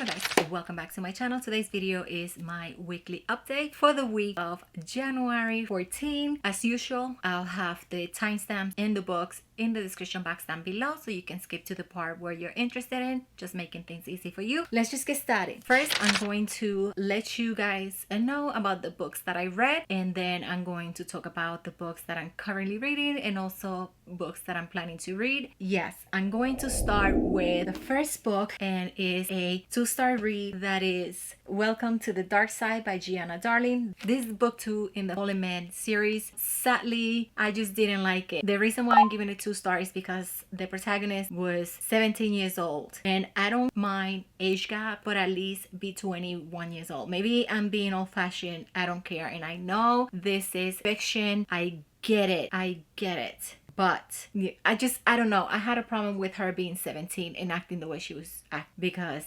Hello guys, welcome back to my channel. Today's video is my weekly update for the week of January 14. As usual, I'll have the timestamps in the books in the description box down below so you can skip to the part where you're interested in, just making things easy for you. Let's just get started. First, I'm going to let you guys know about the books that I read, and then I'm going to talk about the books that I'm currently reading and also books that I'm planning to read. Yes, I'm going to start with the first book, and is a 2-star read that is Welcome to the Dark Side by Gianna Darling. This is book 2 in the Holy Men series. Sadly, I just didn't like it. The reason why I'm giving it 2 stars is because the protagonist was 17 years old, and I don't mind age gap, but at least be 21 years old. Maybe I'm being old-fashioned, I don't care, and I know this is fiction. I get it. But I don't know. I had a problem with her being 17 and acting the way she was acting, because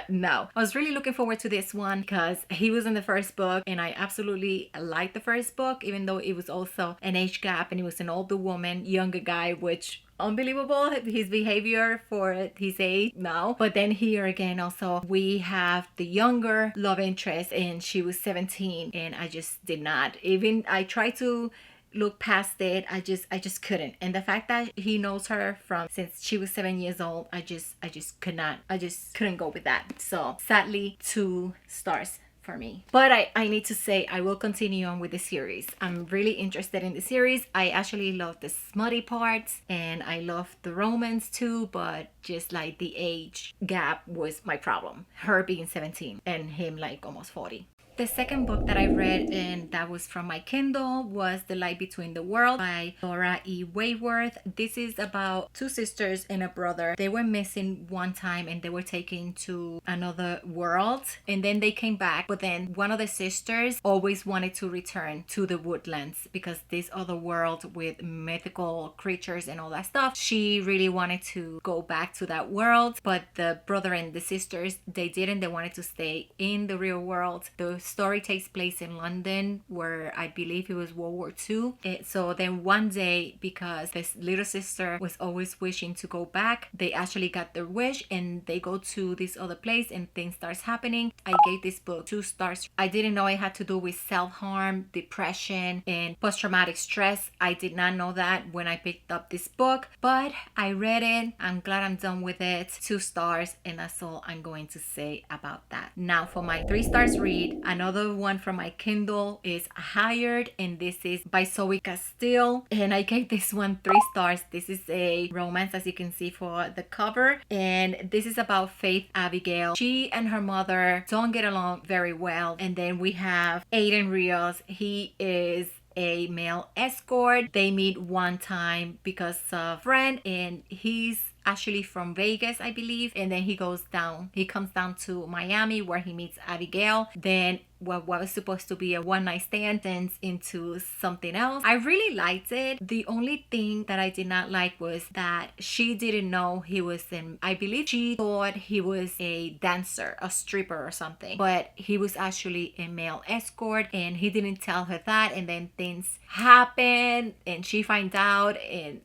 no. I was really looking forward to this one because he was in the first book and I absolutely liked the first book, even though it was also an age gap and it was an older woman, younger guy, which unbelievable, his behavior for his age now. But then here again also we have the younger love interest and she was 17, and I just did not, even I tried to look past it. I just couldn't. And the fact that he knows her from since she was 7 years old, I just couldn't go with that. So sadly, 2 stars for me. But I need to say I will continue on with the series. I'm really interested in the series. I actually love the smutty parts and I love the romance too, but just like the age gap was my problem. Her being 17 and him like almost 40. The second book that I read, and that was from my Kindle, was The Light Between the Worlds by Laura E. Wayworth. This is about 2 sisters and a brother. They were missing one time and they were taken to another world, and then they came back, but then one of the sisters always wanted to return to the woodlands because this other world with mythical creatures and all that stuff, she really wanted to go back to that world. But the brother and the sisters, they didn't. They wanted to stay in the real world. The story takes place in London, where I believe it was World War II. So then one day, because this little sister was always wishing to go back, they actually got their wish and they go to this other place and things starts happening. I gave this book 2 stars. I didn't know it had to do with self-harm, depression, and post-traumatic stress. I did not know that when I picked up this book, but I read it. I'm glad I'm done with it. 2 stars, and that's all I'm going to say about that. Now for my 3 stars read, another one from my Kindle is Hired, and this is by Zoe Castile, and I gave this one 3 stars. This is a romance, as you can see for the cover, and this is about Faith Abigail. She and her mother don't get along very well, and then we have Aiden Rios. He is a male escort. They meet one time because of a friend, and he's actually from Vegas, I believe, and then he comes down to Miami where he meets Abigail. Then what was supposed to be a one-night stand turns into something else. I really liked it. The only thing that I did not like was that she didn't know he was in, I believe she thought he was a dancer, a stripper or something, but he was actually a male escort, and he didn't tell her that, and then things happen and she finds out, and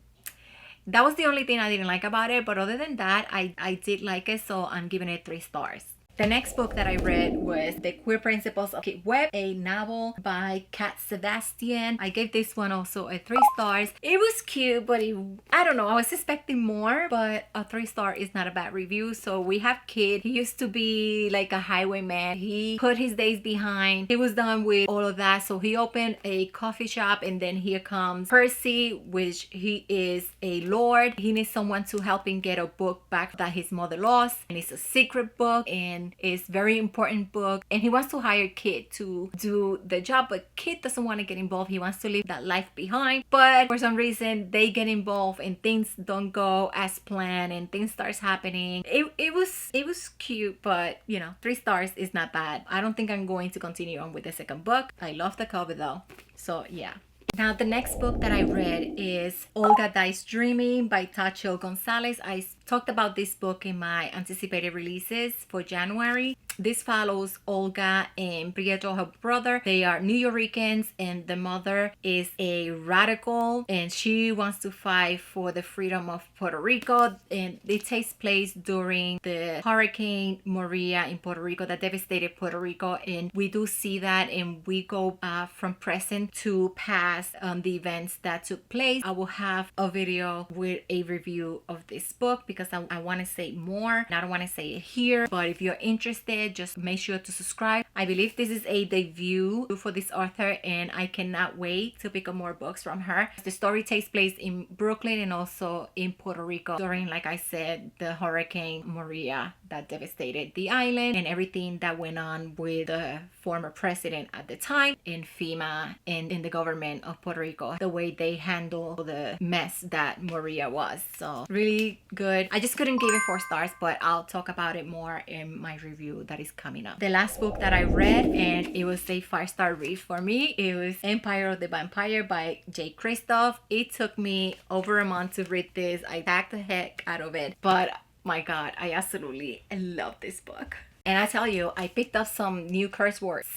that was the only thing I didn't like about it. But other than that, I did like it, so I'm giving it 3 stars. The next book that I read was The Queer Principles of Webb, a novel by Cat Sebastian. I gave this one also a 3 stars. It was cute, but I don't know, I was expecting more, but a 3 star is not a bad review. So we have Kid. He used to be like a highwayman. He put his days behind. He was done with all of that, so he opened a coffee shop, and then here comes Percy, which he is a lord. He needs someone to help him get a book back that his mother lost, and it's a secret book, and it's very important book, and he wants to hire Kid to do the job, but Kid doesn't want to get involved. He wants to leave that life behind, but for some reason they get involved and things don't go as planned and things starts happening. It was cute, but you know, 3 stars is not bad. I don't think I'm going to continue on with the second book. I love the cover though, so yeah. Now, the next book that I read is Olga Dies Dreaming by Tacho Gonzalez. I talked about this book in my anticipated releases for January. This follows Olga and Prieto, her brother. They are New Yorkers, and the mother is a radical, and she wants to fight for the freedom of Puerto Rico. And it takes place during the Hurricane Maria in Puerto Rico that devastated Puerto Rico, and we do see that, and we go from present to past the events that took place. I will have a video with a review of this book because I want to say more. I don't want to say it here, but if you're interested, just make sure to subscribe. I believe this is a debut for this author, and I cannot wait to pick up more books from her. The story takes place in Brooklyn and also in Puerto Rico during, like I said, the Hurricane Maria that devastated the island and everything that went on with the former president at the time in FEMA and in the government of Puerto Rico, the way they handle the mess that Maria was. So really good. I just couldn't give it 4 stars, but I'll talk about it more in my review that is coming up. The last book that I read, and it was a 5-star read for me, it was Empire of the Vampire by J. Kristoff. It took me over a month to read this. I packed the heck out of it, but my God, I absolutely love this book. And I tell you, I picked up some new curse words.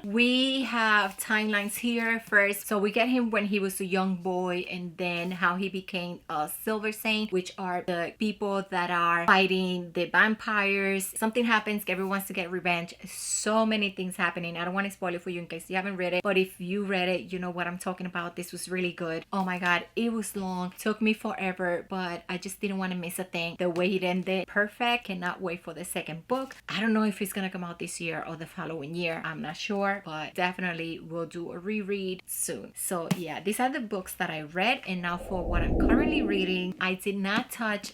We have timelines here first. So we get him when he was a young boy, and then how he became a Silver Saint, which are the people that are fighting the vampires. Something happens, everyone wants to get revenge. So many things happening. I don't want to spoil it for you in case you haven't read it, but if you read it, you know what I'm talking about. This was really good. Oh my God, it was long. Took me forever, but I just didn't want to miss a thing. The way it ended, perfect. Cannot wait for the second book. I don't know if it's gonna come out this year or the following year. I'm not sure, but definitely will do a reread soon. So yeah, these are the books that I read. And now for what I'm currently reading, I did not touch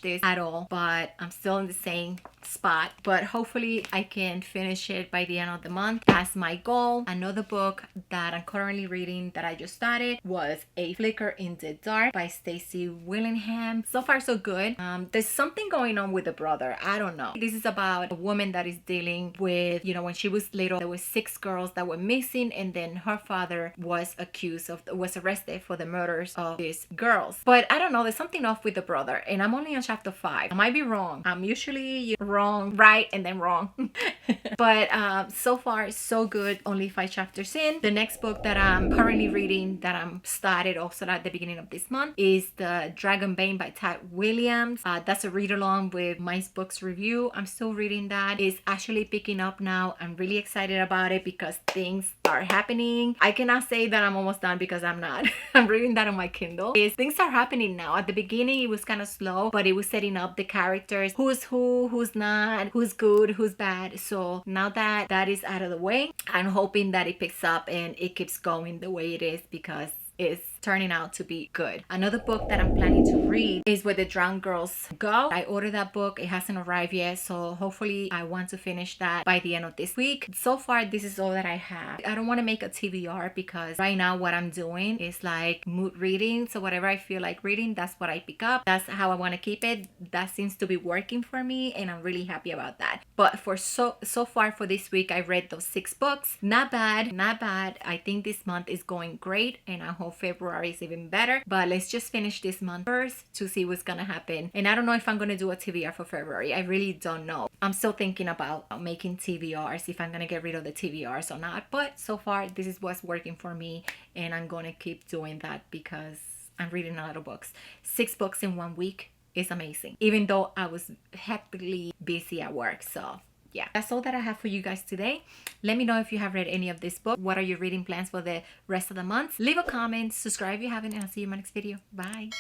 this at all, but I'm still in the same spot, but hopefully I can finish it by the end of the month. That's my goal. Another book that I'm currently reading that I just started was A Flicker in the Dark by Stacy Willingham. So far so good. There's something going on with the brother. I don't know. This is about a woman that is dealing with, you know, when she was little, there were 6 girls that were missing, and then her father was arrested for the murders of these girls. But I don't know, there's something off with the brother, and I'm only on chapter 5. I might be wrong. I'm usually wrong, right, and then wrong. But so far so good. Only 5 chapters in. The next book that I'm currently reading, that I'm started also at the beginning of this month, is the Dragonbone by Tad Williams. That's a read along with my books review. I'm still reading that. It's actually picking up now. I'm really excited about it because things are happening. I cannot say that I'm almost done because I'm not. I'm reading that on my Kindle. Things are happening now. At the beginning it was kind of slow, but it was setting up the characters, who's who, who's not, who's good, who's bad. So now that that is out of the way, I'm hoping that it picks up and it keeps going the way it is, because it's turning out to be good. Another book that I'm planning to read is Where the Drowned Girls Go. I ordered that book. It hasn't arrived yet, so hopefully I want to finish that by the end of this week. So far, this is all that I have. I don't want to make a TBR because right now what I'm doing is like mood reading. So whatever I feel like reading, that's what I pick up. That's how I want to keep it. That seems to be working for me, and I'm really happy about that. But for so far for this week, I read those 6 books. Not bad, not bad. I think this month is going great, and I hope February is even better. But let's just finish this month first to see what's gonna happen. And I don't know if I'm gonna do a TBR for February. I really don't know. I'm still thinking about making TBRs, if I'm gonna get rid of the TBRs or not. But so far this is what's working for me, and I'm gonna keep doing that because I'm reading a lot of books. 6 books in 1 week is amazing, even though I was hectically busy at work. So yeah, that's all that I have for you guys today. Let me know if you have read any of this book. What are your reading plans for the rest of the month? Leave a comment, subscribe if you haven't, and I'll see you in my next video. Bye.